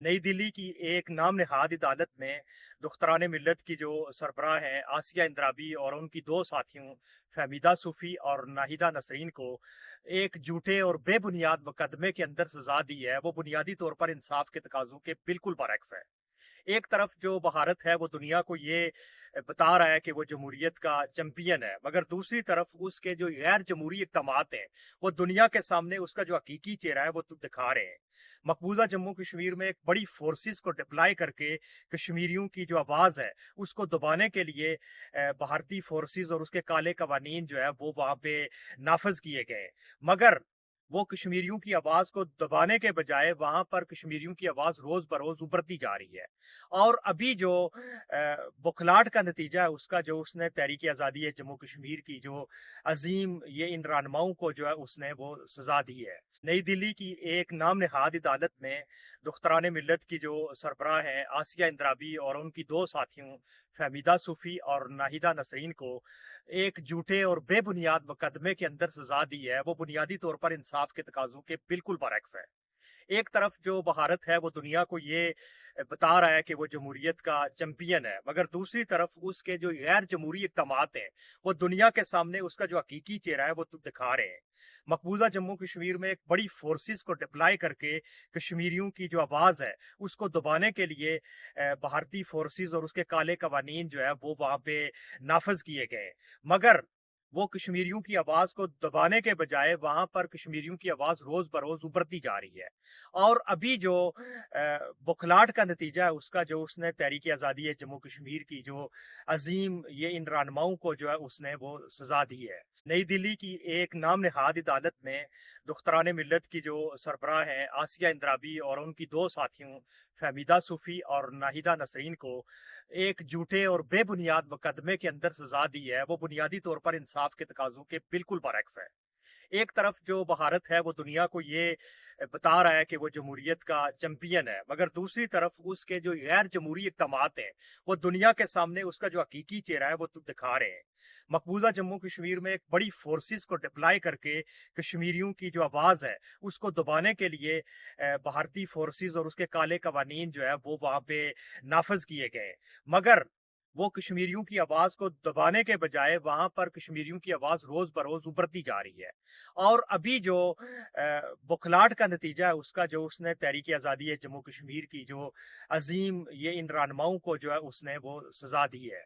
نئی دلی کی ایک نام نہاد عدالت میں دختران ملت کی جو سربراہ ہیں آسیہ اندرابی اور ان کی دو ساتھیوں فہمیدہ صوفی اور ناہیدہ نسرین کو ایک جھوٹے اور بے بنیاد مقدمے کے اندر سزا دی ہے، وہ بنیادی طور پر انصاف کے تقاضوں کے بالکل برعکس ہے۔ ایک طرف جو بھارت ہے وہ دنیا کو یہ بتا رہا ہے کہ وہ جمہوریت کا چیمپئن ہے، مگر دوسری طرف اس کے جو غیر جمہوری اقدامات ہیں وہ دنیا کے سامنے اس کا جو حقیقی چہرہ ہے وہ دکھا رہے ہیں۔ مقبوضہ جموں کشمیر میں ایک بڑی فورسز کو ڈپلائی کر کے کشمیریوں کی جو آواز ہے اس کو دبانے کے لیے بھارتی فورسز اور اس کے کالے قوانین جو ہے وہ وہاں پہ نافذ کیے گئے، مگر وہ کشمیریوں کی آواز کو دبانے کے بجائے وہاں پر کشمیریوں کی آواز روز بروز ابھرتی جا رہی ہے۔ اور ابھی جو بکھلاٹ کا نتیجہ ہے اس کا جو اس نے تحریک آزادی جموں کشمیر کی جو عظیم یہ ان رہنماؤں کو جو ہے اس نے وہ سزا دی ہے۔ نئی دلی کی ایک نام نہاد عدالت میں دختران ملت کی جو سربراہ ہیں آسیہ اندرابی اور ان کی دو ساتھیوں فہمیدہ صوفی اور ناہیدہ نسرین کو ایک جھوٹے اور بے بنیاد مقدمے کے اندر سزا دی ہے، وہ بنیادی طور پر انصاف کے تقاضوں کے بالکل برعکس ہے۔ ایک طرف جو بھارت ہے وہ دنیا کو یہ بتا رہا ہے کہ وہ جمہوریت کا چیمپئن ہے، مگر دوسری طرف اس کے جو غیر جمہوری اقدامات ہیں وہ دنیا کے سامنے اس کا جو حقیقی چہرہ ہے وہ دکھا رہے ہیں۔ مقبوضہ جموں کشمیر میں ایک بڑی فورسز کو ڈپلائی کر کے کشمیریوں کی جو آواز ہے اس کو دبانے کے لیے بھارتی فورسز اور اس کے کالے قوانین جو ہے وہ وہاں پہ نافذ کیے گئے، مگر وہ کشمیریوں کی آواز کو دبانے کے بجائے وہاں پر کشمیریوں کی آواز روز بروز ابھرتی جا رہی ہے۔ اور ابھی جو بکھلاٹ کا نتیجہ ہے اس کا جو اس نے تحریک آزادی جموں کشمیر کی جو عظیم یہ ان رہنماؤں کو جو ہے اس نے وہ سزا دی ہے۔ نئی دلی کی ایک نام نہاد عدالت میں دختران ملت کی جو سربراہ ہیں آسیہ اندرابی اور ان کی دو ساتھیوں فہمیدہ صوفی اور ناہیدہ نسرین کو ایک جھوٹے اور بے بنیاد مقدمے کے اندر سزا دی ہے، وہ بنیادی طور پر انصاف کے تقاضوں کے بالکل برعکس ہے۔ ایک طرف جو بھارت ہے وہ دنیا کو یہ بتا رہا ہے کہ وہ جمہوریت کا چیمپئن ہے، مگر دوسری طرف اس کے جو غیر جمہوری اقدامات ہیں وہ دنیا کے سامنے اس کا جو حقیقی چہرہ ہے وہ دکھا رہے ہیں۔ مقبوضہ جموں کشمیر میں ایک بڑی فورسز کو ڈپلائی کر کے کشمیریوں کی جو آواز ہے اس کو دبانے کے لیے بھارتی فورسز اور اس کے کالے قوانین جو ہے وہ وہاں پہ نافذ کیے گئے، مگر وہ کشمیریوں کی آواز کو دبانے کے بجائے وہاں پر کشمیریوں کی آواز روز بروز ابھرتی جا رہی ہے۔ اور ابھی جو بکھلاٹ کا نتیجہ ہے اس کا جو اس نے تحریک آزادی جموں کشمیر کی جو عظیم یہ ان رہنماؤں کو جو ہے اس نے وہ سزا دی ہے۔